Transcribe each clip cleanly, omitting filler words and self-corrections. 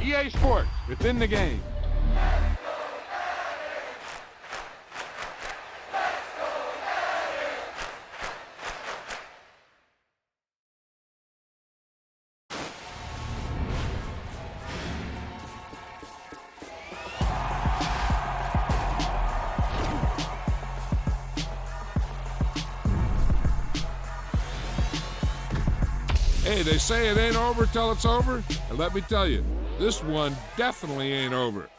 EA Sports. It's in the game. Hey, they say it ain't over till it's over, and let me tell you, this one definitely ain't over.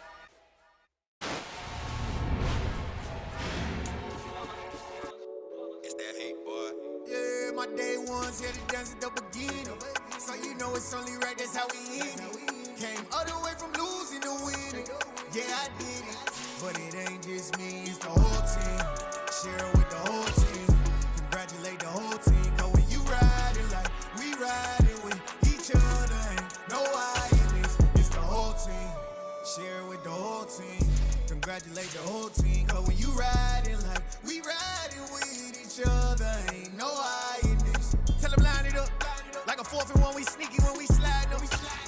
It's that hate, boy. Yeah, my day ones here to dance at the beginning. So you know it's only right, that's how we end it. Came all the way from losing to winning. Yeah, I did it. But it ain't just me, it's the whole team. Share it with the whole team. Congratulate the whole team. Cause when you riding like we riding with each other, ain't no I in this. It's the whole team. Share it with the whole team. Congratulate the whole team. Cause when you riding like we riding with each other, ain't no I in this. Tell them line it up. Like a 4th and 1, we sneaky when we slide them.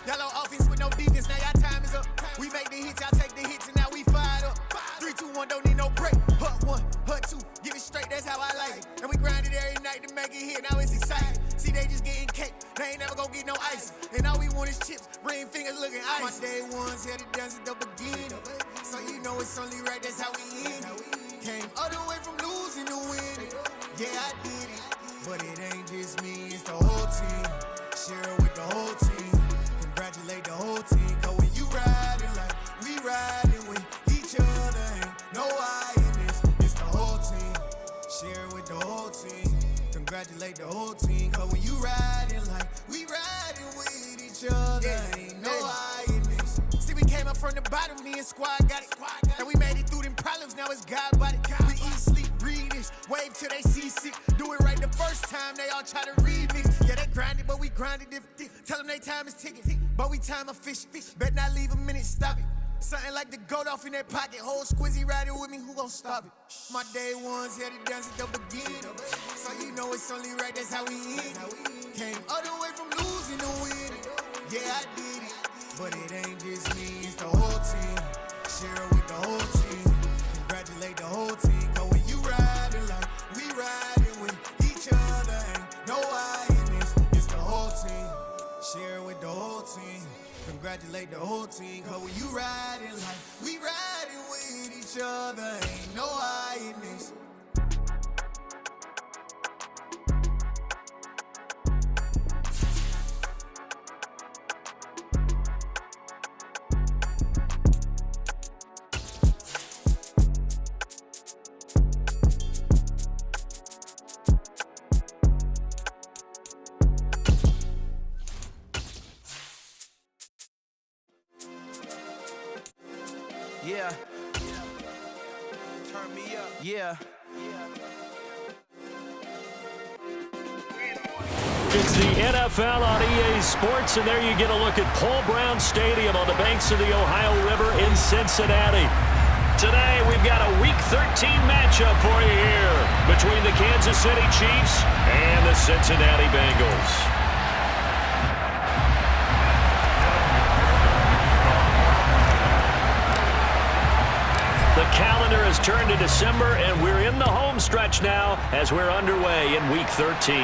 Yellow offense with no defense, now y'all time is up. We make the hits, y'all take the hits, and now we fired up. 3, 2, 1, don't need no break. Hut 1, hut 2, give it straight, that's how I like it. And we grind it every night to make it hit, now it's exciting. See, they just getting cake, they ain't never gonna get no ice. And all we want is chips, ring fingers looking ice. My day ones here to dance at the beginning. So you know it's only right, that's how we end it. Came all the way from losing to winning. Yeah, I did it. But it ain't just me, it's the whole team. Share it with the whole team. Congratulate the whole team. Cause when you riding like we riding with each other, ain't no I in this. It's the whole team. Share it with the whole team. Congratulate the whole team. Cause when you riding like we riding with each other, ain't no I in this. See, we came up from the bottom, me and squad got it. And we made it through them problems, now it's God body. We eat, sleep, breathe this, wave till they see sick. Do it right the first time, they all try to remix. Yeah, they grinded, but we grinded different. Tell them they time is ticking, but we time a fish. Bet not leave a minute, stop it. Something like the goat off in that pocket. Whole squizzy riding with me, who gon' stop it? My day ones here to dance at the beginning. So you know it's only right, that's how we end it. Came all the way from losing to winning. Yeah, I did it. But it ain't just me, it's the whole team. Share it with the whole team. Congratulate the whole team. Cause when you riding like we riding with each other, ain't no I in this. It's the whole team. Share it with the whole team. Congratulate the whole team. Cause when you riding like we riding with each other, ain't no I in this. Yeah. Turn me up. Yeah. It's the NFL on EA Sports, and there you get a look at Paul Brown Stadium on the banks of the Ohio River in Cincinnati. Today, we've got a Week 13 matchup for you here between the Kansas City Chiefs and the Cincinnati Bengals. The calendar has turned to December, and we're in the home stretch now as we're underway in Week 13.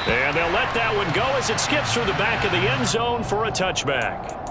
And they'll let that one go as it skips through the back of the end zone for a touchback.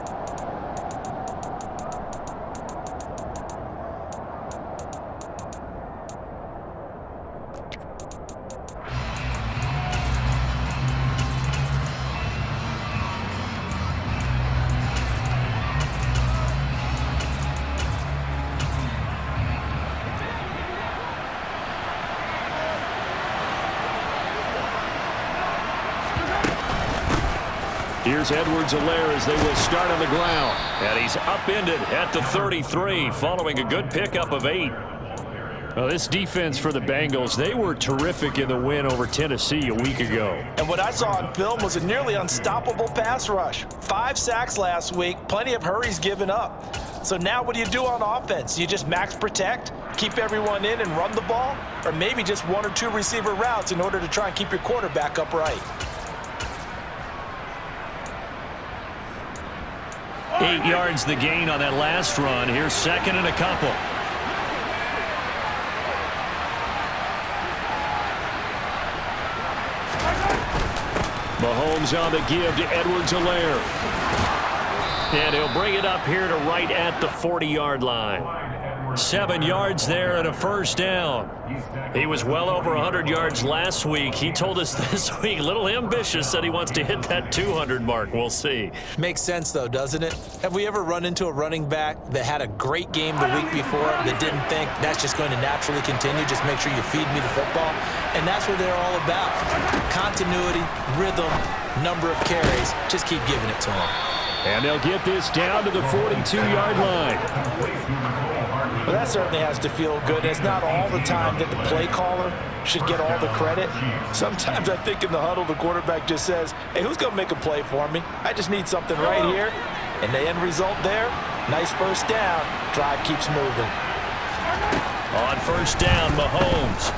Here's Edwards-Helaire as they will start on the ground. And he's upended at the 33 following a good pickup of 8. Well, this defense for the Bengals, they were terrific in the win over Tennessee a week ago. And what I saw on film was a nearly unstoppable pass rush. 5 sacks last week, plenty of hurries given up. So now what do you do on offense? You just max protect, keep everyone in and run the ball? Or maybe just 1 or 2 receiver routes in order to try and keep your quarterback upright? 8 yards the gain on that last run. Here's second and a couple. Mahomes on the give to Edwards-Helaire. And he'll bring it up here to right at the 40-yard line. 7 yards there and a first down. He was well over 100 yards last week. He told us this week, a little ambitious, said he wants to hit that 200 mark. We'll see. Makes sense, though, doesn't it? Have we ever run into a running back that had a great game the week before that didn't think that's just going to naturally continue? Just make sure you feed me the football. And that's what they're all about. Continuity, rhythm, number of carries. Just keep giving it to them. And they'll get this down to the 42-yard line. Well, that certainly has to feel good. It's not all the time that the play caller should get all the credit. Sometimes I think in the huddle, the quarterback just says, hey, who's going to make a play for me? I just need something right here. And the end result there, nice first down. Drive keeps moving. On first down, Mahomes.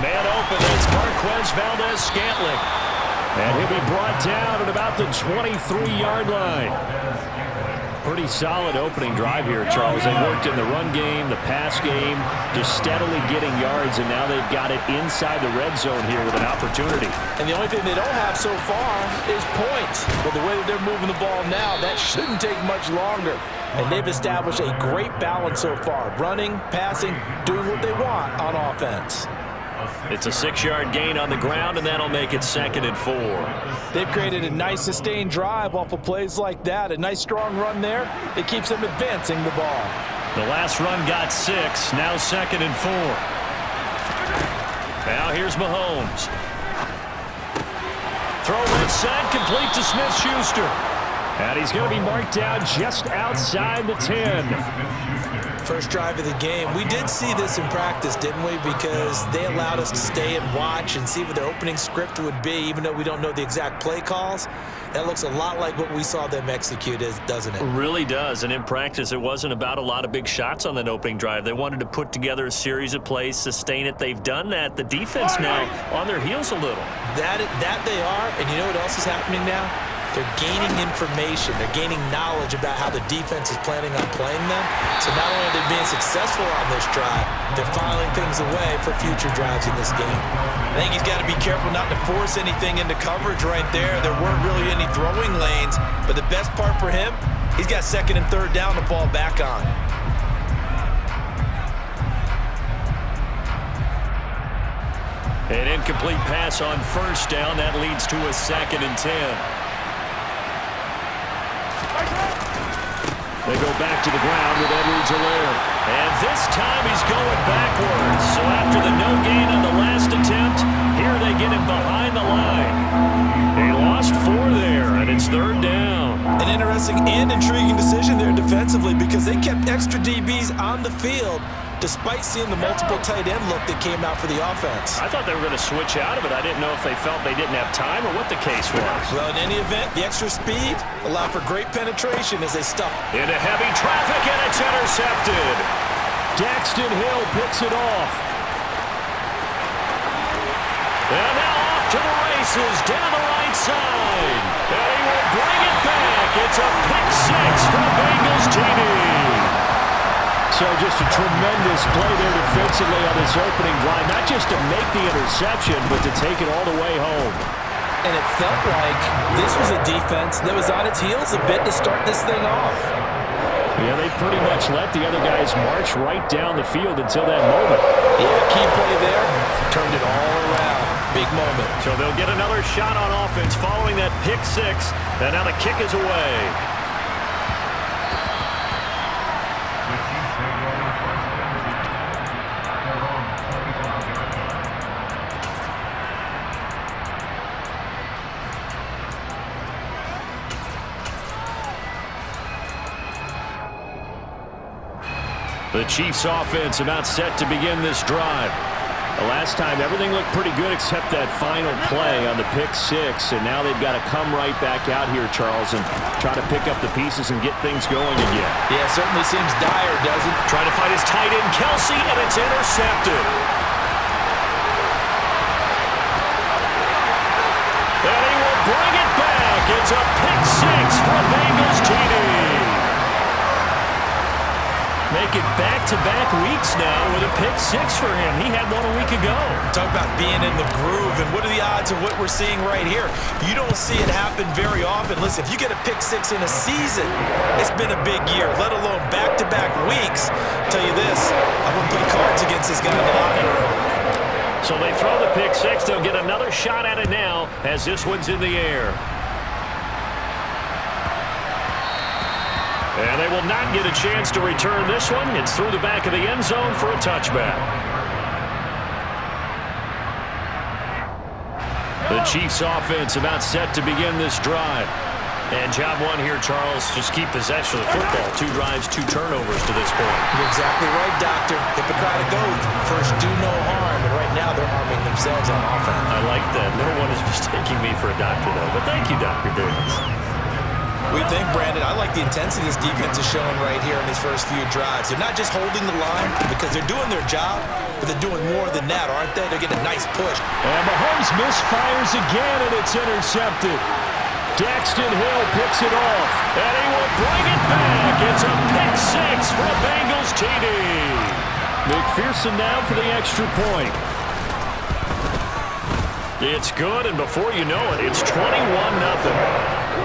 Man open, that's Marquez Valdez-Scantling. And he'll be brought down at about the 23-yard line. Pretty solid opening drive here, Charles. They worked in the run game, the pass game, just steadily getting yards, and now they've got it inside the red zone here with an opportunity. And the only thing they don't have so far is points. But the way that they're moving the ball now, that shouldn't take much longer. And they've established a great balance so far. Running, passing, doing what they want on offense. It's a 6-yard gain on the ground, and that'll make it 2nd and 4. They've created a nice sustained drive off of plays like that. A nice strong run there. It keeps them advancing the ball. The last run got 6. Now 2nd and 4. Now here's Mahomes. Throw inside, complete to Smith-Schuster. And he's going to be marked down just outside the 10. First drive of the game. We did see this in practice, didn't we? Because they allowed us to stay and watch and see what their opening script would be, even though we don't know the exact play calls. That looks a lot like what we saw them execute, doesn't it? It really does. And in practice, it wasn't about a lot of big shots on that opening drive. They wanted to put together a series of plays, sustain it. They've done that. The defense now on their heels a little. That they are. And you know what else is happening now? They're gaining information. They're gaining knowledge about how the defense is planning on playing them. So not only are they being successful on this drive, they're filing things away for future drives in this game. I think he's got to be careful not to force anything into coverage right there. There weren't really any throwing lanes. But the best part for him, he's got 2nd and 3rd down to fall back on. An incomplete pass on first down. That leads to a 2nd and 10. They go back to the ground with Edwards-Helaire. And this time he's going backwards. So after the no gain on the last attempt, here they get him behind the line. They lost 4 there, and it's 3rd down. An interesting and intriguing decision there defensively because they kept extra DBs on the field despite seeing the multiple tight end look that came out for the offense. I thought they were going to switch out of it. I didn't know if they felt they didn't have time or what the case was. Well, in any event, the extra speed allowed for great penetration as they stuck. Into heavy traffic, and it's intercepted. Daxton Hill picks it off. And now off to the races, down the right side. And he will bring it back. It's a pick 6 from Bengals TD. So just a tremendous play there defensively on this opening drive. Not just to make the interception, but to take it all the way home. And it felt like this was a defense that was on its heels a bit to start this thing off. Yeah, they pretty much let the other guys march right down the field until that moment. Yeah, key play there. Turned it all around. Big moment. So they'll get another shot on offense following that pick 6. And now the kick is away. The Chiefs offense about set to begin this drive. The last time, everything looked pretty good except that final play on the pick 6, and now they've got to come right back out here, Charles, and try to pick up the pieces and get things going again. Yeah, it certainly seems dire, doesn't it? Trying to find his tight end, Kelsey, and it's intercepted. And he will bring it back. It's a pick 6 for Bengals make it back-to-back weeks now with a pick six for him. He had one a week ago. Talk about being in the groove, and what are the odds of what we're seeing right here? You don't see it happen very often. Listen, if you get a pick six in a season, it's been a big year, let alone back-to-back weeks. I'll tell you this, I wouldn't play cards against this guy in the locker room. So they throw the pick six. They'll get another shot at it now as this one's in the air. And they will not get a chance to return this one. It's through the back of the end zone for a touchback. The Chiefs offense about set to begin this drive. And job one here, Charles, just keep possession of the football. 2 drives, 2 turnovers to this point. You're exactly right, Doctor. Hippocratic oath. First, do no harm. And right now, they're harming themselves on offense. I like that. No one is mistaking me for a doctor, though. But thank you, Dr. Davis. We think, Brandon, I like the intensity this defense is showing right here in these first few drives. They're not just holding the line because they're doing their job, but they're doing more than that, aren't they? They're getting a nice push. And Mahomes misfires again, and it's intercepted. Daxton Hill picks it off, and he will bring it back. It's a pick six for a Bengals TD. McPherson now for the extra point. It's good, and before you know it, it's 21-0.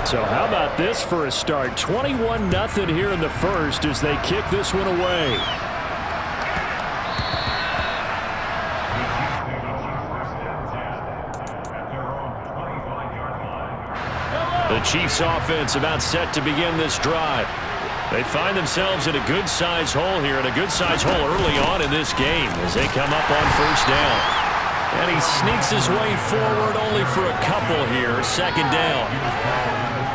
So how about this for a start? 21-0 here in the first as they kick this one away. The Chiefs offense about set to begin this drive. They find themselves in a good-sized hole here, and a good-sized hole early on in this game as they come up on first down. And he sneaks his way forward only for a couple here, second down.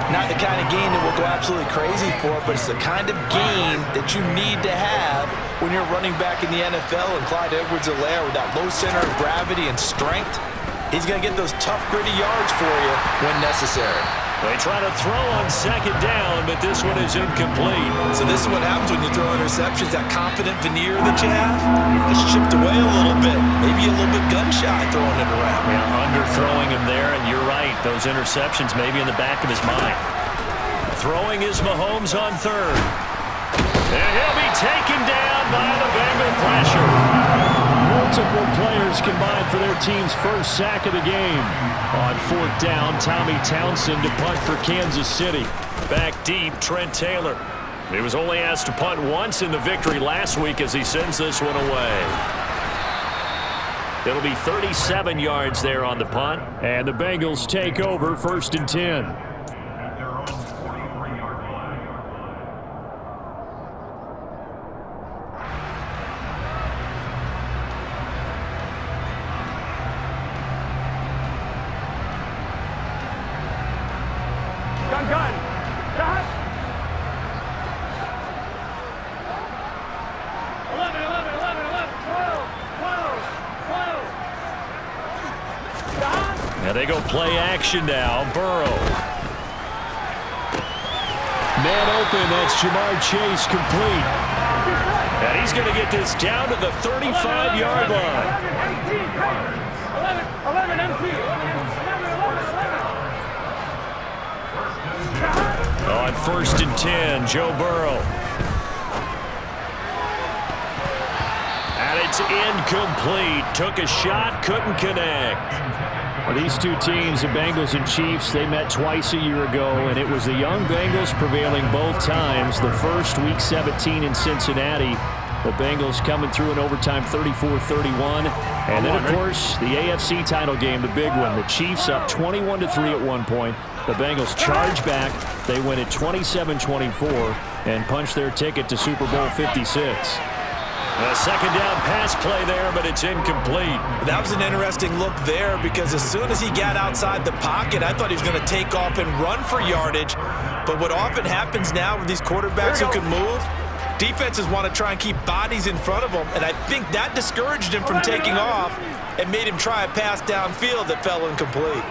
Not the kind of game that we'll go absolutely crazy for, but it's the kind of game that you need to have when you're running back in the NFL. And Clyde Edwards-Helaire with that low center of gravity and strength, he's going to get those tough, gritty yards for you when necessary. They try to throw on second down, but this one is incomplete. So this is what happens when you throw interceptions. That confident veneer that you have is chipped away a little bit. Maybe a little bit gun-shy throwing it around. Yeah, underthrowing him there, and you're right. Those interceptions maybe in the back of his mind. Throwing is Mahomes on third. And he'll be taken down by the Bengal pressure. Multiple players combined for their team's first sack of the game. On fourth down, Tommy Townsend to punt for Kansas City. Back deep, Trent Taylor. He was only asked to punt once in the victory last week as he sends this one away. It'll be 37 yards there on the punt, and the Bengals take over 1st and 10. And they go play action now. Burrow. Man open. That's Jamar Chase complete. And he's going to get this down to the 35-yard line. On 1st and 10, Joe Burrow. And it's incomplete. Took a shot, couldn't connect. Well, these two teams, the Bengals and Chiefs, they met twice a year ago, and it was the young Bengals prevailing both times. The first, Week 17 in Cincinnati. The Bengals coming through in overtime 34-31. And then, of course, the AFC title game, the big one. The Chiefs up 21-3 at one point. The Bengals charge back. They win it 27-24 and punch their ticket to Super Bowl 56. A second down pass play there, but it's incomplete. That was an interesting look there because as soon as he got outside the pocket, I thought he was going to take off and run for yardage. But what often happens now with these quarterbacks who can move, defenses want to try and keep bodies in front of them, and I think that discouraged him from taking off and made him try a pass downfield that fell incomplete.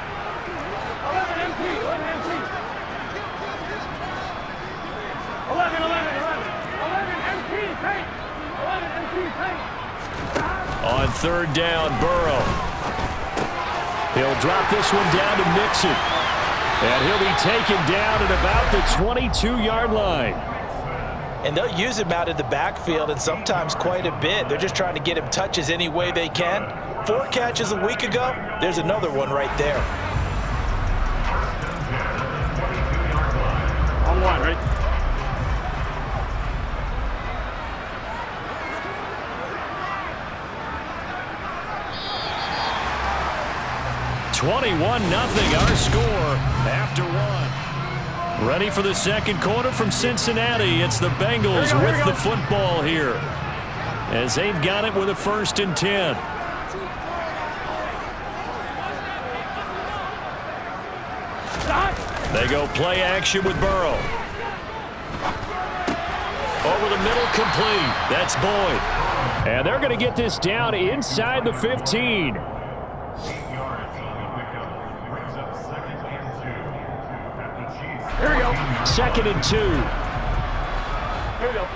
On third down, Burrow. He'll drop this one down to Mixon. And he'll be taken down at about the 22-yard line. And they'll use him out in the backfield, and sometimes quite a bit. They're just trying to get him touches any way they can. 4 catches a week ago. There's another one right there. On one, right? 21-0 our score after 1. Ready for the second quarter from Cincinnati. It's the Bengals with the football here, as they've got it with a 1st and 10. They go play action with Burrow. Over the middle, complete. That's Boyd. And they're going to get this down inside the 15. Here we go. 2nd and 2. Here we go.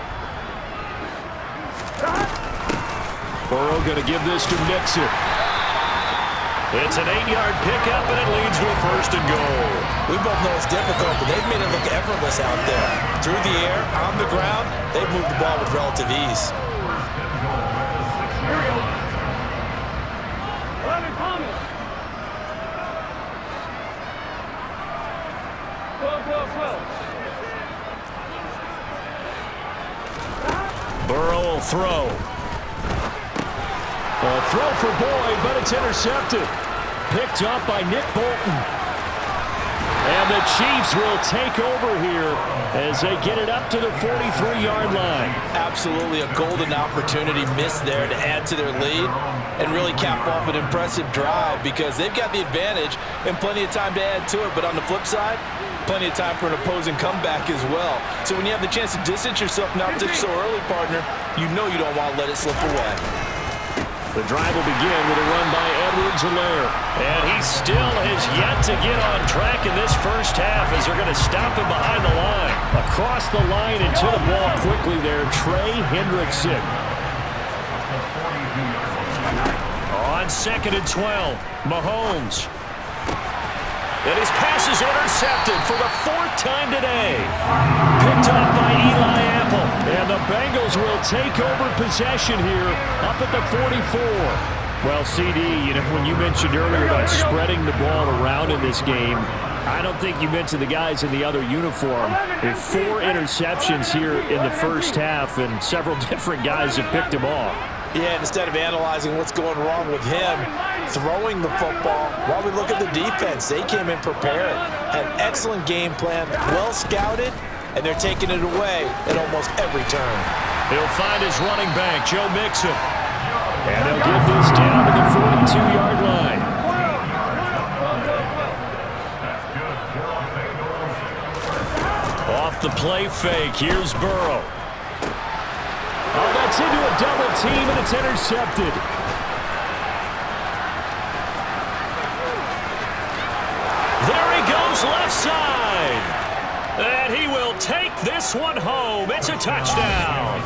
Burrow going to give this to Mixon. It's an 8-yard pickup, and it leads to a 1st and goal. We both know it's difficult, but they've made it look effortless out there. Through the air, on the ground, they've moved the ball with relative ease. Here we go. 11 Thomas. 12. Burrow will throw. A throw for Boyd, but it's intercepted. Picked up by Nick Bolton. And the Chiefs will take over here as they get it up to the 43-yard line. Absolutely a golden opportunity missed there to add to their lead and really cap off an impressive drive, because they've got the advantage and plenty of time to add to it. But on the flip side, plenty of time for an opposing comeback as well. So when you have the chance to distance yourself and outdish so early, partner, you know you don't want to let it slip away. The drive will begin with a run by Edwards-Helaire. And he still has yet to get on track in this first half, as they're going to stop him behind the line. Across the line and to the ball quickly there, Trey Hendrickson. On 2nd and 12, Mahomes. And his pass is intercepted for the 4th time today. Picked off by Eli Apple. And the Bengals will take over possession here up at the 44. Well, CD, you know, when you mentioned earlier about spreading the ball around in this game, I don't think you mentioned the guys in the other uniform. With 4 interceptions here in the first half, and several different guys have picked him off. Yeah, instead of analyzing what's going wrong with him throwing the football, while we look at the defense, they came in prepared. Had an excellent game plan, well scouted, and they're taking it away at almost every turn. He'll find his running back, Joe Mixon. And he'll get this down to the 42-yard line. Off the play fake, here's Burrow. Oh, that's into a double team, and it's intercepted. There he goes, left side. And he will take this one home. It's a touchdown.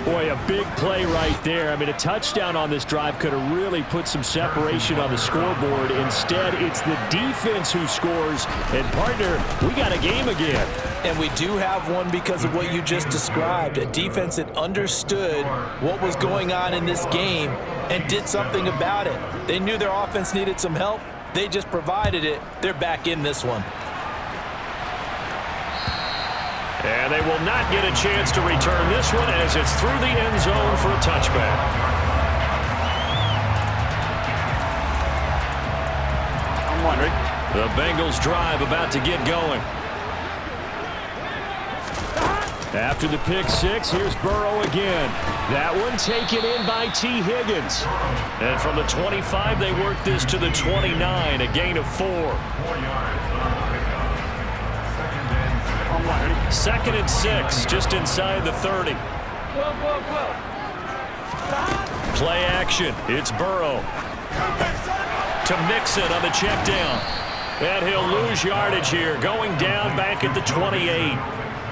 Boy, a big play right there. I mean, a touchdown on this drive could have really put some separation on the scoreboard. Instead, it's the defense who scores. And, partner, we got a game again. And we do have one because of what you just described. A defense that understood what was going on in this game and did something about it. They knew their offense needed some help. They just provided it. They're back in this one. And they will not get a chance to return this one, as it's through the end zone for a touchback. I'm wondering. The Bengals drive about to get going. After the pick six, here's Burrow again. That one taken in by T. Higgins. And from the 25, they work this to the 29, a gain of 4. 2nd and 6, just inside the 30. Play action. It's Burrow. To Mixon on the check down. And he'll lose yardage here, going down back at the 28.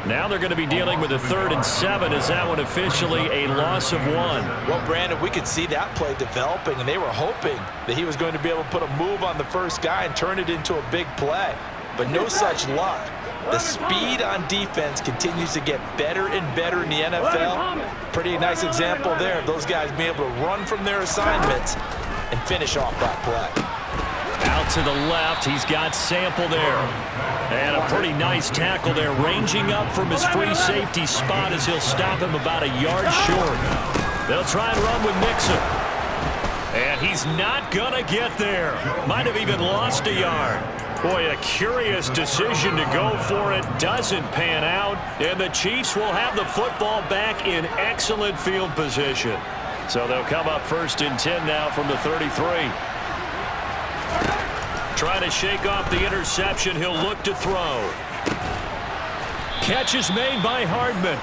Now they're going to be dealing with a 3rd and 7. Is that one officially a loss of 1? Well, Brandon, we could see that play developing, and they were hoping that he was going to be able to put a move on the first guy and turn it into a big play. but no such luck. The speed on defense continues to get better and better in the NFL. Pretty nice example there of those guys being able to run from their assignments and finish off that play. Out to the left, he's got Sample there. And a pretty nice tackle there, ranging up from his free safety spot as he'll stop him about a yard short. They'll try and run with Mixon. And he's not going to get there. Might have even lost a yard. Boy, a curious decision to go for it. Doesn't pan out. And the Chiefs will have the football back in excellent field position. So they'll come up 1st and 10 now from the 33. Trying to shake off the interception. He'll look to throw. Catch is made by Hardman.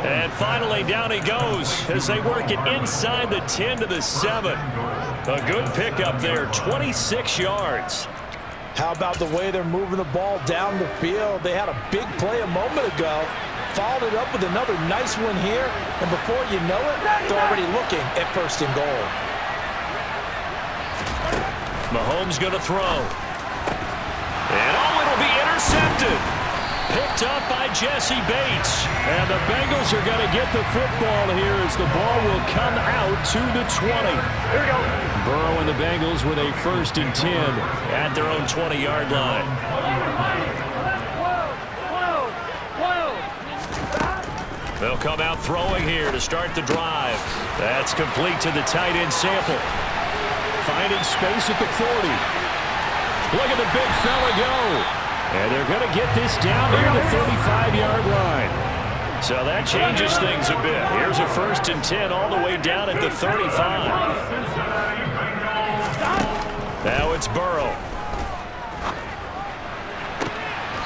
And finally down he goes as they work it inside the 10 to the 7. A good pickup there, 26 yards. How about the way they're moving the ball down the field? They had a big play a moment ago. Followed it up with another nice one here. And before you know it, they're already looking at 1st and goal. Mahomes going to throw. And it'll be intercepted. Picked up by Jesse Bates. And the Bengals are going to get the football here as the ball will come out to the 20. Here we go. Burrow and the Bengals with a 1st and 10 at their own 20-yard line. They'll come out throwing here to start the drive. That's complete to the tight end Sample. Finding space at the 40. Look at the big fella go. And they're going to get this down near the 35-yard line. So that changes things a bit. Here's a 1st and 10 all the way down at the 35. Now it's Burrow.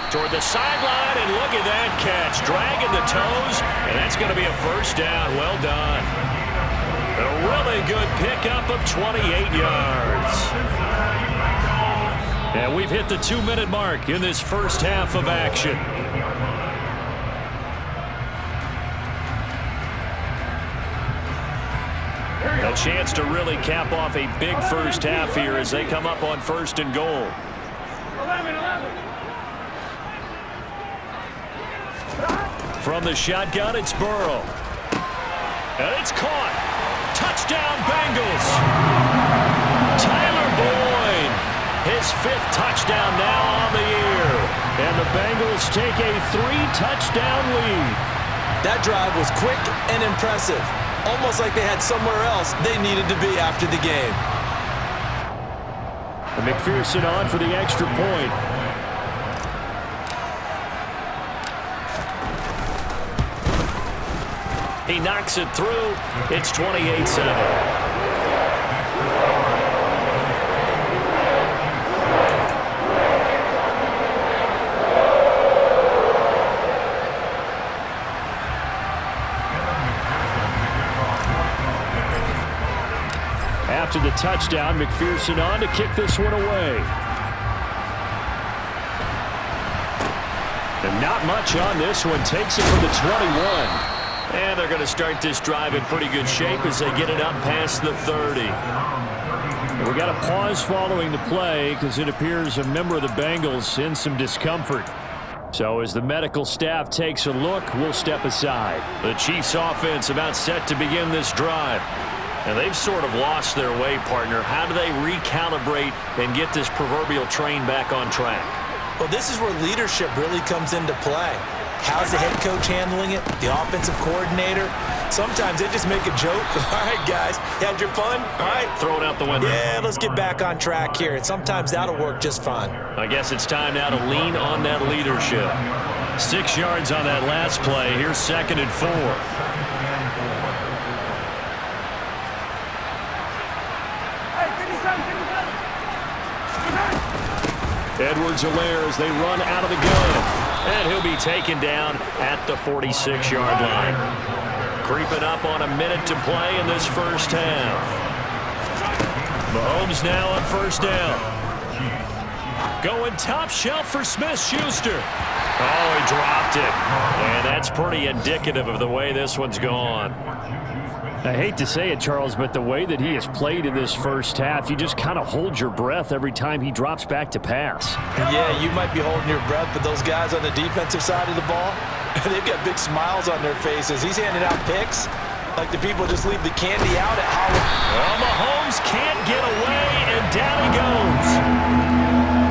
Toward the sideline, and look at that catch. Dragging the toes, and that's going to be a 1st down. Well done. A really good pickup of 28 yards. And we've hit the 2-minute mark in this first half of action. A chance to really cap off a big first half here as they come up on 1st and goal. From the shotgun, it's Burrow. And it's caught. Touchdown, Bengals. Tyler Boyd. His 5th touchdown now on the year. And the Bengals take a 3-touchdown lead. That drive was quick and impressive. Almost like they had somewhere else they needed to be after the game. And McPherson on for the extra point. He knocks it through. It's 28-7. After the touchdown, McPherson on to kick this one away. And not much on this one. Takes it from the 21. And they're going to start this drive in pretty good shape as they get it up past the 30. And we got a pause following the play because it appears a member of the Bengals in some discomfort. So as the medical staff takes a look, we'll step aside. The Chiefs offense about set to begin this drive. And they've sort of lost their way, partner. How do they recalibrate and get this proverbial train back on track? Well, this is where leadership really comes into play. How's the head coach handling it? The offensive coordinator? Sometimes they just make a joke. All right, guys, you had your fun? All right. Throw it out the window. Yeah, let's get back on track here. And sometimes that'll work just fine. I guess it's time now to lean on that leadership. 6 yards on that last play. Here's 2nd and 4. Edwards-Helaire as they run out of the gun. And he'll be taken down at the 46-yard line. Creeping up on a minute to play in this first half. Mahomes now on 1st down. Going top shelf for Smith-Schuster. Oh, he dropped it. And that's pretty indicative of the way this one's gone. I hate to say it, Charles, but the way that he has played in this first half, you just kind of hold your breath every time he drops back to pass. Yeah, you might be holding your breath, but those guys on the defensive side of the ball, they've got big smiles on their faces. He's handing out picks like the people just leave the candy out at Hollywood. Well, Mahomes can't get away, and down he goes.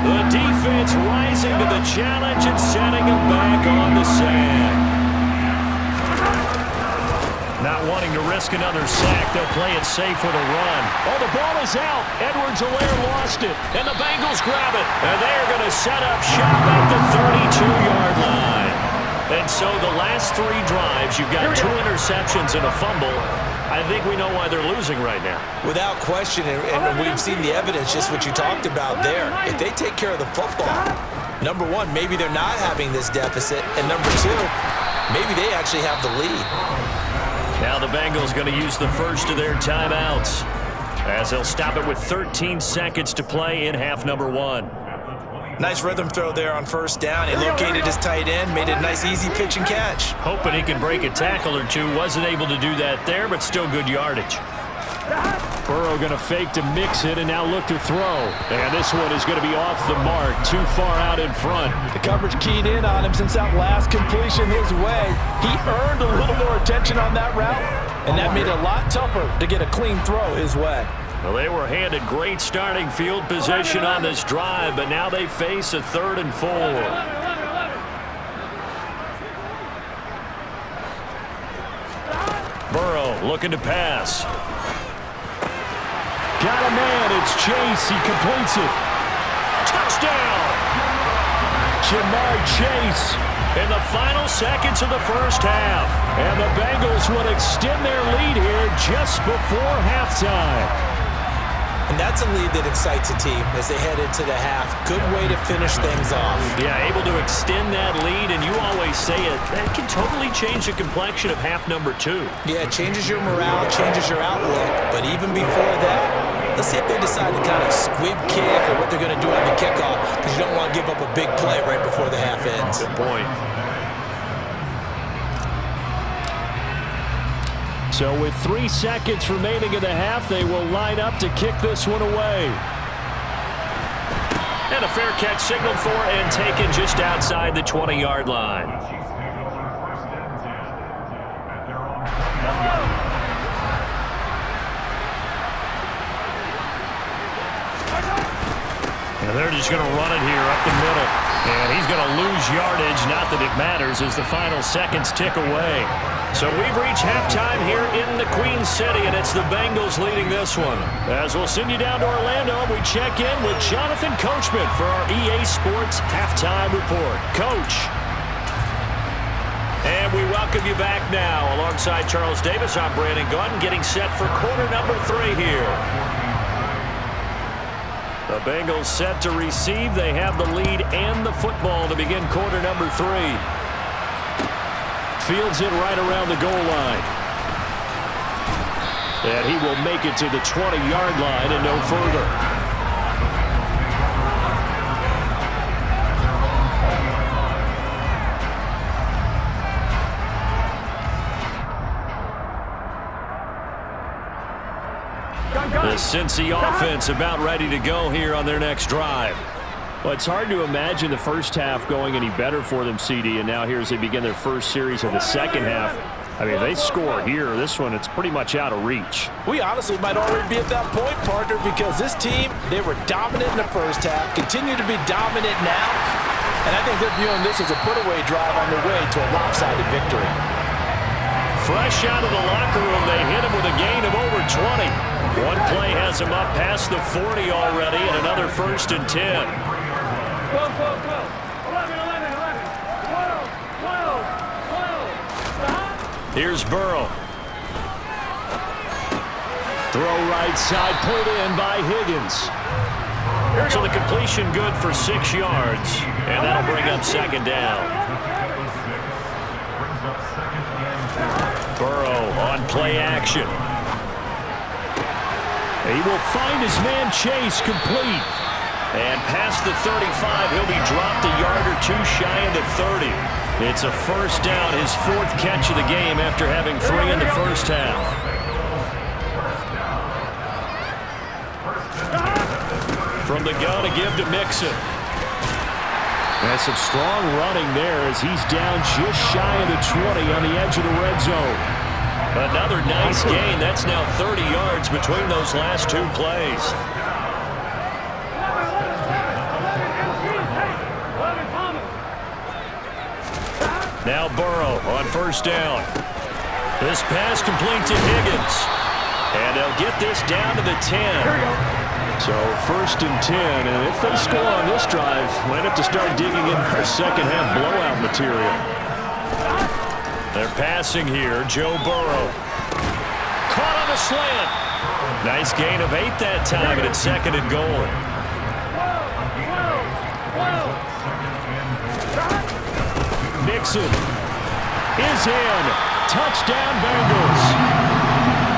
The defense rising to the challenge and setting him back on the sack. Not wanting to risk another sack, they'll play it safe with a run. Oh, the ball is out. Edwards-Helaire lost it, and the Bengals grab it. And they're going to set up shop at the 32-yard line. And so the last 3 drives, you've got 2 interceptions and a fumble. I think we know why they're losing right now. Without question, and we've seen the evidence, just what you talked about there. If they take care of the football, number one, maybe they're not having this deficit. And number 2, maybe they actually have the lead. Now the Bengals going to use the first of their timeouts as they'll stop it with 13 seconds to play in half number 1. Nice rhythm throw there on first down. He located his tight end, made it a nice easy pitch and catch. Hoping he can break a tackle or two. Wasn't able to do that there, but still good yardage. Burrow going to fake to mix it and now look to throw. And this one is going to be off the mark, too far out in front. The coverage keyed in on him since that last completion his way. He earned a little more attention on that route, and that made it a lot tougher to get a clean throw his way. Well, they were handed great starting field position on this drive, but now they face a 3rd and 4. Burrow looking to pass. Got a man, it's Chase, he completes it. Touchdown! Jamar Chase in the final seconds of the first half. And the Bengals will extend their lead here just before halftime. And that's a lead that excites a team as they head into the half. Good way to finish things off. Yeah, able to extend that lead, and you always say it, that can totally change the complexion of half number 2. Yeah, it changes your morale, changes your outlook. But even before that, let's see if they decide to kind of squib kick or what they're going to do on the kickoff, because you don't want to give up a big play right before the half ends. Good point. So with 3 seconds remaining in the half, they will line up to kick this one away. And a fair catch signaled for and taken just outside the 20-yard line. And they're just going to run it here up the middle. And he's going to lose yardage. Not that it matters as the final seconds tick away. So we've reached halftime here in the Queen City, and it's the Bengals leading this one. As we'll send you down to Orlando, we check in with Jonathan Coachman for our EA Sports Halftime Report. Coach. And we welcome you back now. Alongside Charles Davis, I'm Brandon Gunn, getting set for quarter number 3 here. The Bengals set to receive. They have the lead and the football to begin quarter number 3. Fields it right around the goal line. And he will make it to the 20-yard line and no further. The Cincy offense about ready to go here on their next drive. Well, it's hard to imagine the first half going any better for them, CD, and now here as they begin their first series of the second half. I mean, they score here. This one, it's pretty much out of reach. We honestly might already be at that point, partner, because this team, they were dominant in the first half, continue to be dominant now, and I think they're viewing this as a put-away drive on their way to a lopsided victory. Fresh out of the locker room, they hit him with a gain of over 20. One play has him up past the 40 already, and another 1st and 10. Go, go, go. 11, 11, 11. 12, 12, 12. Here's Burrow. Throw right side, pulled in by Higgins. So the completion good for 6 yards, and that'll bring up 2nd down. Burrow on play action. He will find his man Chase complete. And past the 35, he'll be dropped a yard or 2 shy of the 30. It's a 1st down, his 4th catch of the game after having 3 in the first half. From the gun, a give to Mixon. That's some strong running there as he's down just shy of the 20 on the edge of the red zone. Another nice gain. That's now 30 yards between those last two plays. Now Burrow on first down. This pass complete to Higgins. And they'll get this down to the 10. So 1st and 10, and if they score on this drive, might have to start digging in their second half blowout material. They're passing here. Joe Burrow. Caught on the slant. Nice gain of 8 that time, and it's 2nd and goal. Mixon is in. Touchdown, Bengals.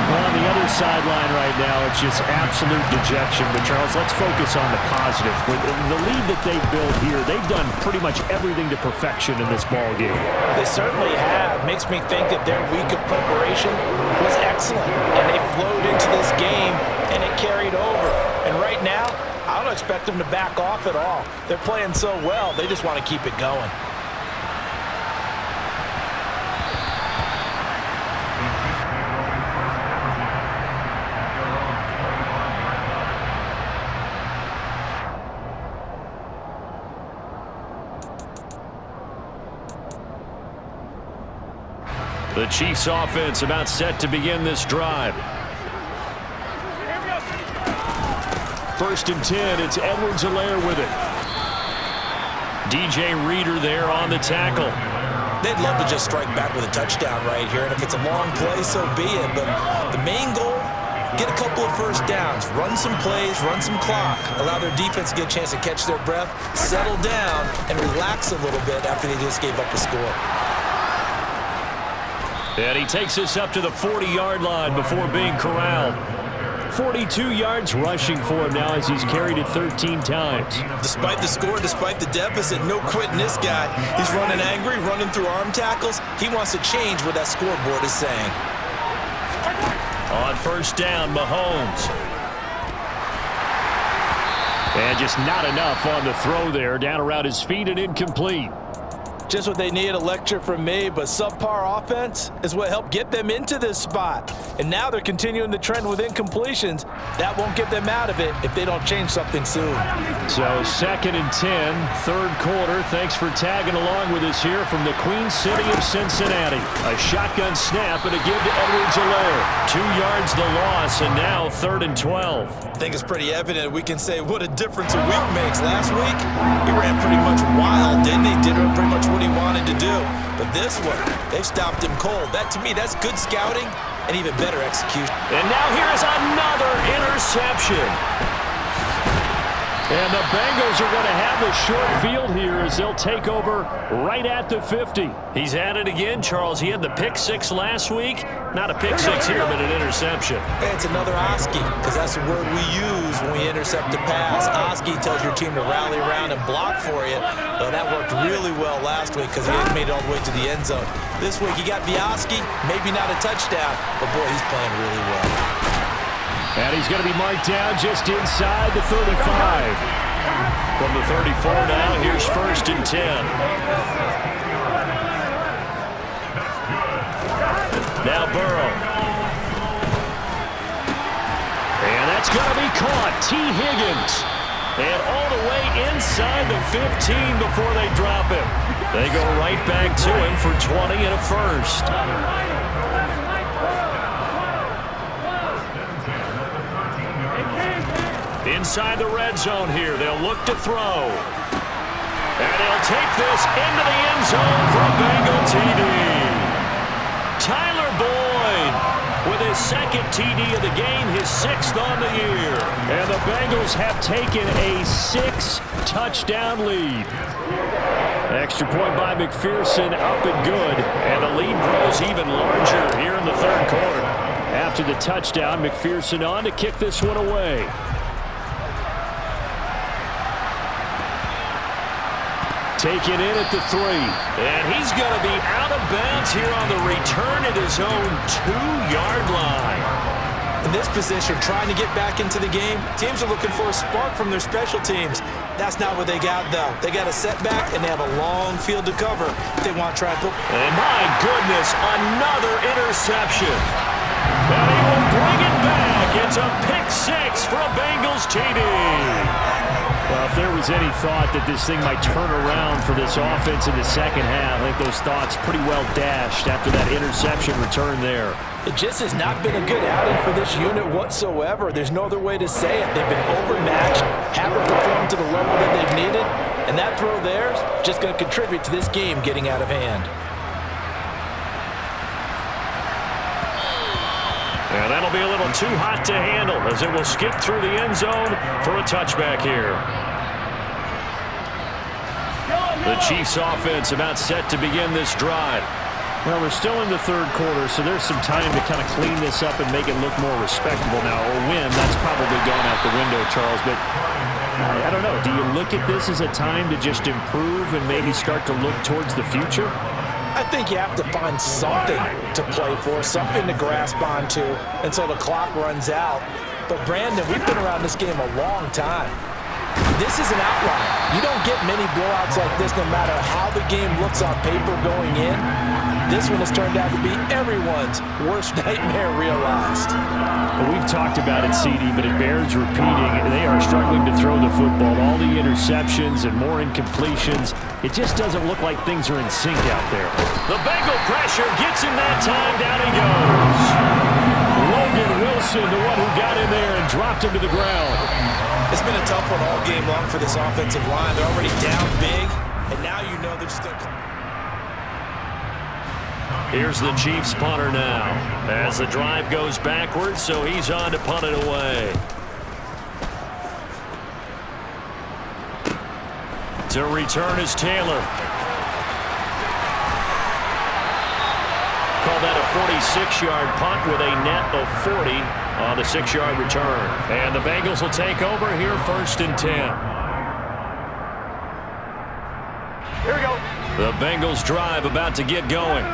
Well, on the other sideline right now, it's just absolute dejection. But, Charles, let's focus on the positive. With the lead that they've built here, they've done pretty much everything to perfection in this ball game. They certainly have. Makes me think that their week of preparation was excellent. And they flowed into this game, and it carried over. And right now, I don't expect them to back off at all. They're playing so well, they just want to keep it going. The Chiefs offense about set to begin this drive. 1st and 10, it's Edwards-Helaire with it. DJ Reader there on the tackle. They'd love to just strike back with a touchdown right here, and if it's a long play, so be it. But the main goal, get a couple of first downs, run some plays, run some clock, allow their defense to get a chance to catch their breath, settle down, and relax a little bit after they just gave up a score. And he takes us up to the 40-yard line before being corralled. 42 yards rushing for him now as he's carried it 13 times. Despite the score, despite the deficit, no quitting this guy. He's running angry, running through arm tackles. He wants to change what that scoreboard is saying. On first down, Mahomes. And just not enough on the throw there. Down around his feet and incomplete. Just what they need, a lecture from me, but subpar offense is what helped get them into this spot. And now they're continuing the trend with incompletions. That won't get them out of it if they don't change something soon. So 2nd and 10, 3rd quarter. Thanks for tagging along with us here from the Queen City of Cincinnati. A shotgun snap and a give to Edwards-Helaire. 2 yards the loss, and now 3rd and 12. I think it's pretty evident we can say what a difference a week makes. Last week, he ran pretty much wild, didn't he? Did pretty much what he wanted to do. But this one, they've stopped him cold. That, to me, that's good scouting and even better execution. And now here is another interception. And the Bengals are going to have the short field here as they'll take over right at the 50. He's at it again, Charles. He had the pick 6 last week. Not a pick 6 here, but an interception. Hey, it's another Oski, because that's the word we use when we intercept a pass. Oski tells your team to rally around and block for you. Well, that worked really well last week because he made it all the way to the end zone. This week, he got the Oski, maybe not a touchdown, but boy, he's playing really well. And he's going to be marked down just inside the 35. From the 34 now, here's 1st and 10. Now Burrow. And that's going to be caught. T. Higgins. And all the way inside the 15 before they drop him. They go right back to him for 20 and a first. Inside the red zone here. They'll look to throw. And he'll take this into the end zone for a Bengal TD. Tyler Boyd with his 2nd TD of the game, his 6th on the year. And the Bengals have taken a 6-touchdown lead. Extra point by McPherson, up and good. And the lead grows even larger here in the 3rd quarter. After the touchdown, McPherson on to kick this one away. Taken in at the 3. And he's going to be out of bounds here on the return at his own 2-yard line. In this position, trying to get back into the game, teams are looking for a spark from their special teams. That's not what they got, though. They got a setback, and they have a long field to cover if they want to try and put... And my goodness, another interception. And he will bring it back. It's a pick six for a Bengals TD. Well, if there was any thought that this thing might turn around for this offense in the second half, I think those thoughts pretty well dashed after that interception return there. It just has not been a good outing for this unit whatsoever. There's no other way to say it. They've been overmatched, haven't performed to the level that they've needed, and that throw there is just going to contribute to this game getting out of hand. And that'll be a little too hot to handle as it will skip through the end zone for a touchback here. The Chiefs offense about set to begin this drive. Well, we're still in the third quarter, so there's some time to kind of clean this up and make it look more respectable now. Or win, that's probably gone out the window, Charles. But I don't know. Do you look at this as a time to just improve and maybe start to look towards the future? I think you have to find something to play for, something to grasp onto until the clock runs out. But, Brandon, we've been around this game a long time. This is an outlier. You don't get many blowouts like this no matter how the game looks on paper going in. This one has turned out to be everyone's worst nightmare realized. Well, we've talked about it, CD, but it bears repeating. They are struggling to throw the football. All the interceptions and more incompletions. It just doesn't look like things are in sync out there. The Bengal pressure gets him that time. Down he goes. Logan Wilson, the one who got in there and dropped him to the ground. It's been a tough one all game long for this offensive line. They're already down big, and now you know they're just going to... Here's the Chiefs punter now as the drive goes backwards, so he's on to punt it away. To return is Taylor. Call that a 46-yard punt with a net of 40 on the 6-yard return. And the Bengals will take over here 1st and 10. Here we go. The Bengals drive about to get going.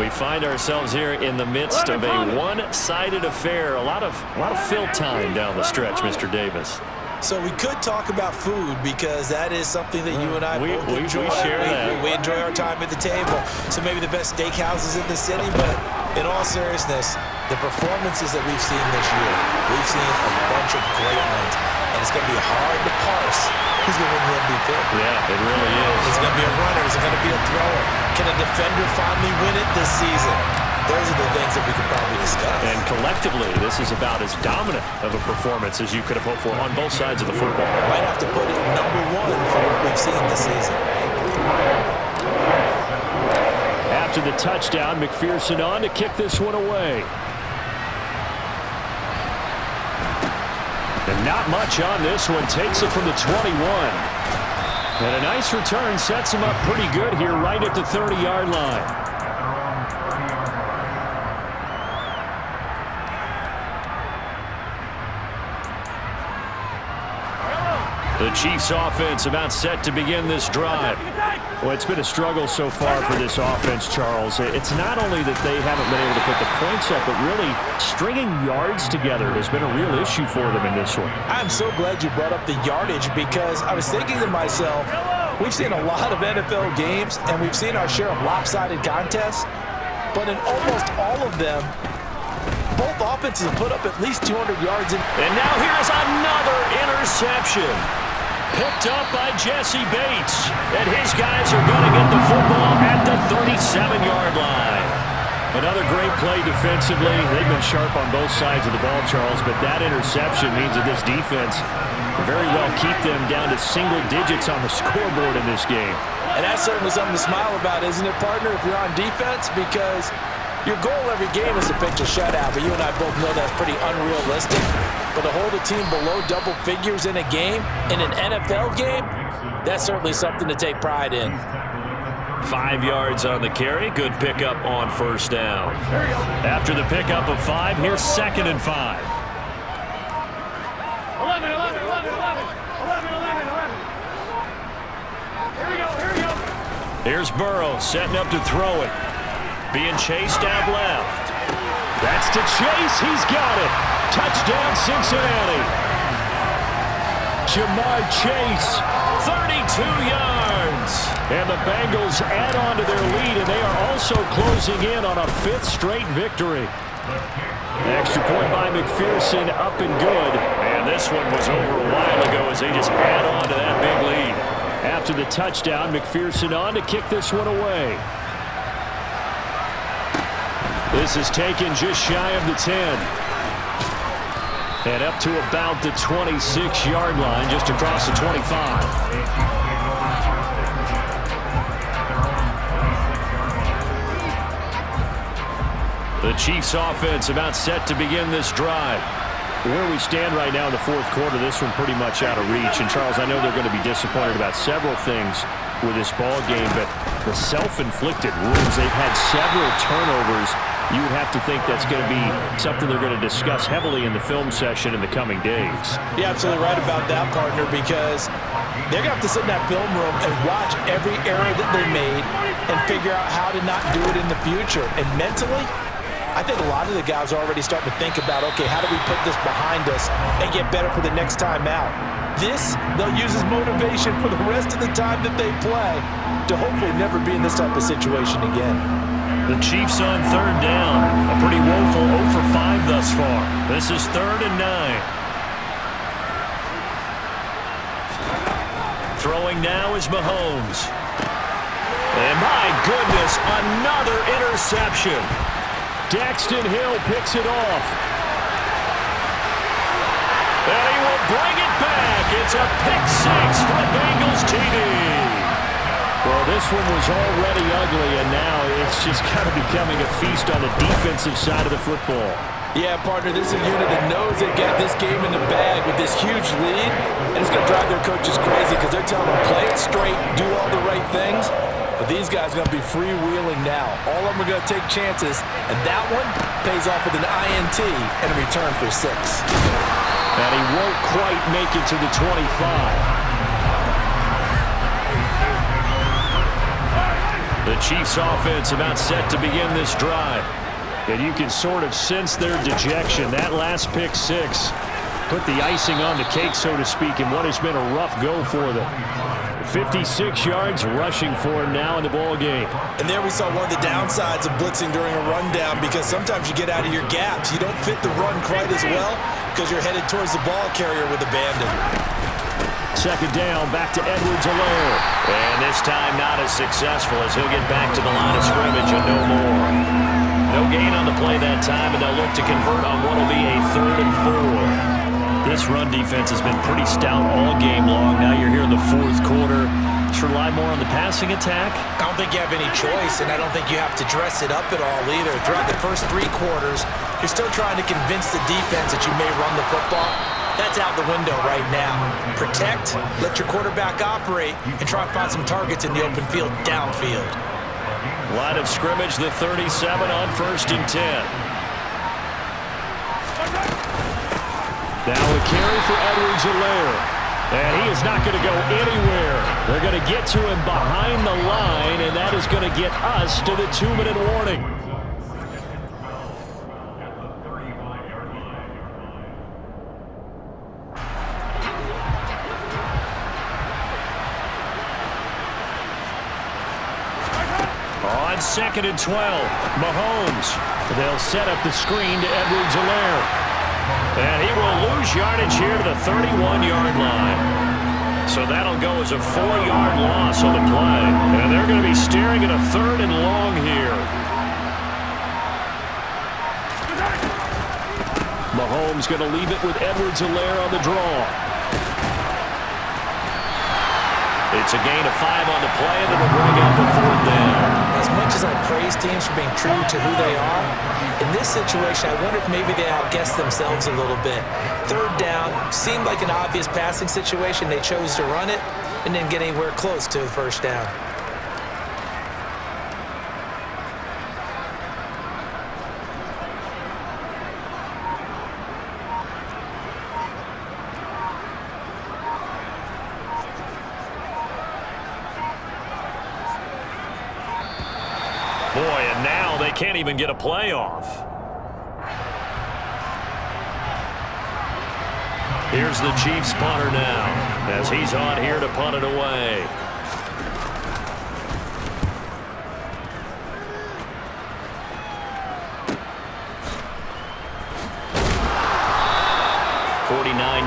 We find ourselves here in the midst of a one-sided affair. A lot of fill time down the stretch, Mr. Davis. So we could talk about food because that is something that you and I both enjoy. We share that. We enjoy our time at the table. So maybe the best steakhouses in the city, but in all seriousness, the performances that we've seen this year, we've seen a bunch of great ones, and it's going to be hard to parse who's going to win the MVP. Yeah, it really is. Is it going to be a runner? Is it going to be a thrower? Can a defender finally win it this season? Those are the things that we could probably discuss. And collectively, this is about as dominant of a performance as you could have hoped for on both sides of the football. Might have to put it number one for what we've seen this season. After the touchdown, McPherson on to kick this one away. And not much on this one. Takes it from the 21. And a nice return sets him up pretty good here right at the 30-yard line. The Chiefs offense about set to begin this drive. Well, it's been a struggle so far for this offense, Charles. It's not only that they haven't been able to put the points up, but really stringing yards together has been a real issue for them in this one. I'm so glad you brought up the yardage because I was thinking to myself, we've seen a lot of NFL games and we've seen our share of lopsided contests, but in almost all of them, both offenses have put up at least 200 yards. And now here's another interception. Picked up by Jesse Bates. And his guys are going to get the football at the 37-yard line. Another great play defensively. They've been sharp on both sides of the ball, Charles, but that interception means that this defense will very well keep them down to single digits on the scoreboard in this game. And that's certainly something to smile about, isn't it, partner, if you're on defense? Because your goal every game is to pitch a shutout, but you and I both know that's pretty unrealistic. But to hold a team below double figures in a game, in an NFL game, that's certainly something to take pride in. 5 yards on the carry. Good pickup on 1st down. After the pickup of 5, here's 2nd and 5. 11. Here we go. Here's Burrow setting up to throw it. Being chased down left. That's to Chase. He's got it. Touchdown, Cincinnati. Jamar Chase, 32 yards. And the Bengals add on to their lead, and they are also closing in on a 5th straight victory. Extra point by McPherson, up and good. And this one was over a while ago as they just add on to that big lead. After the touchdown, McPherson on to kick this one away. This is taken just shy of the 10. And up to about the 26-yard line, just across the 25. The Chiefs offense about set to begin this drive. Where we stand right now in the 4th quarter, this one pretty much out of reach. And, Charles, I know they're going to be disappointed about several things with this ball game, but the self-inflicted wounds, they've had several turnovers. You would have to think that's going to be something they're going to discuss heavily in the film session in the coming days. You're absolutely right about that, partner, because they're going to have to sit in that film room and watch every error that they made and figure out how to not do it in the future. And mentally, I think a lot of the guys are already starting to think about, okay, how do we put this behind us and get better for the next time out? This, they'll use as motivation for the rest of the time that they play to hopefully never be in this type of situation again. The Chiefs on 3rd down. A pretty woeful 0 for 5 thus far. This is 3rd and 9. Throwing now is Mahomes. And my goodness, another interception. Daxton Hill picks it off. And he will bring it back. It's a pick 6 for the Bengals TD. Well, this one was already ugly, and now it's just kind of becoming a feast on the defensive side of the football. Yeah, partner, this is a unit that knows they got this game in the bag with this huge lead, and it's going to drive their coaches crazy because they're telling them play it straight, do all the right things. But these guys are going to be freewheeling now. All of them are going to take chances, and that one pays off with an INT and a return for 6. And he won't quite make it to the 25. The Chiefs offense about set to begin this drive. And you can sort of sense their dejection. That last pick 6 put the icing on the cake, so to speak, in what has been a rough go for them. 56 yards rushing for him now in the ball game. And there we saw one of the downsides of blitzing during a rundown, because sometimes you get out of your gaps. You don't fit the run quite as well because you're headed towards the ball carrier with abandon. 2nd down, back to Edwards-Helaire. And this time not as successful as he'll get back to the line of scrimmage and no more. No gain on the play that time, and they'll look to convert on what will be a 3rd and 4. This run defense has been pretty stout all game long. Now you're here in the 4th quarter. Just rely more on the passing attack? I don't think you have any choice, and I don't think you have to dress it up at all either. Throughout the first 3 quarters, you're still trying to convince the defense that you may run the football. That's out the window right now. Protect, let your quarterback operate, and try to find some targets in the open field downfield. Line of scrimmage, the 37 on 1st and 10. Now a carry for Edwards-Helaire. And he is not going to go anywhere. They're going to get to him behind the line, and that is going to get us to the 2-minute warning. On 2nd and 12, Mahomes. They'll set up the screen to Edwards-Helaire. And he will lose yardage here to the 31-yard line. So that'll go as a 4-yard loss on the play. And they're going to be staring at a 3rd and long here. Mahomes going to leave it with Edwards-Helaire on the draw. It's a gain of 5 on the play, and it'll bring up the 4th down. As much as I praise teams for being true to who they are, in this situation, I wonder if maybe they outguessed themselves a little bit. 3rd down seemed like an obvious passing situation. They chose to run it and didn't get anywhere close to the 1st down. Boy, and now they can't even get a playoff. Here's the Chiefs punter now as he's on here to punt it away.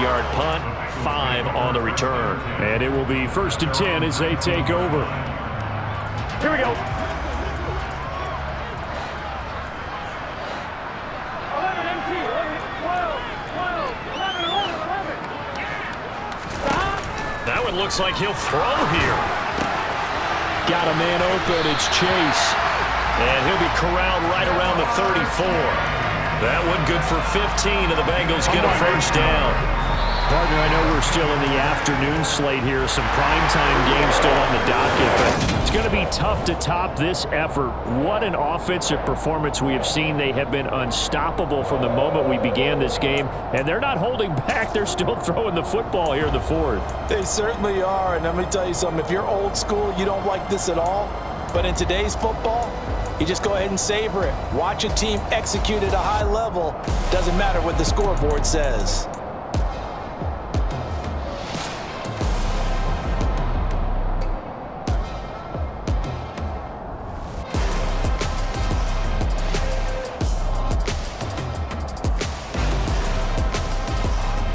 Yard punt, 5 on the return. And it will be 1st and 10 as they take over. Here we go. 11 MT, 11, 12, 11. Stop. That one looks like he'll throw here. Got a man open, it's Chase. And he'll be corralled right around the 34. That one good for 15, and the Bengals get a first down. Partner, I know we're still in the afternoon slate here. Some primetime games still on the docket, but it's going to be tough to top this effort. What an offensive performance we have seen. They have been unstoppable from the moment we began this game, and they're not holding back. They're still throwing the football here in the 4th. They certainly are, and let me tell you something. If you're old school, you don't like this at all. But in today's football, you just go ahead and savor it. Watch a team execute at a high level. Doesn't matter what the scoreboard says.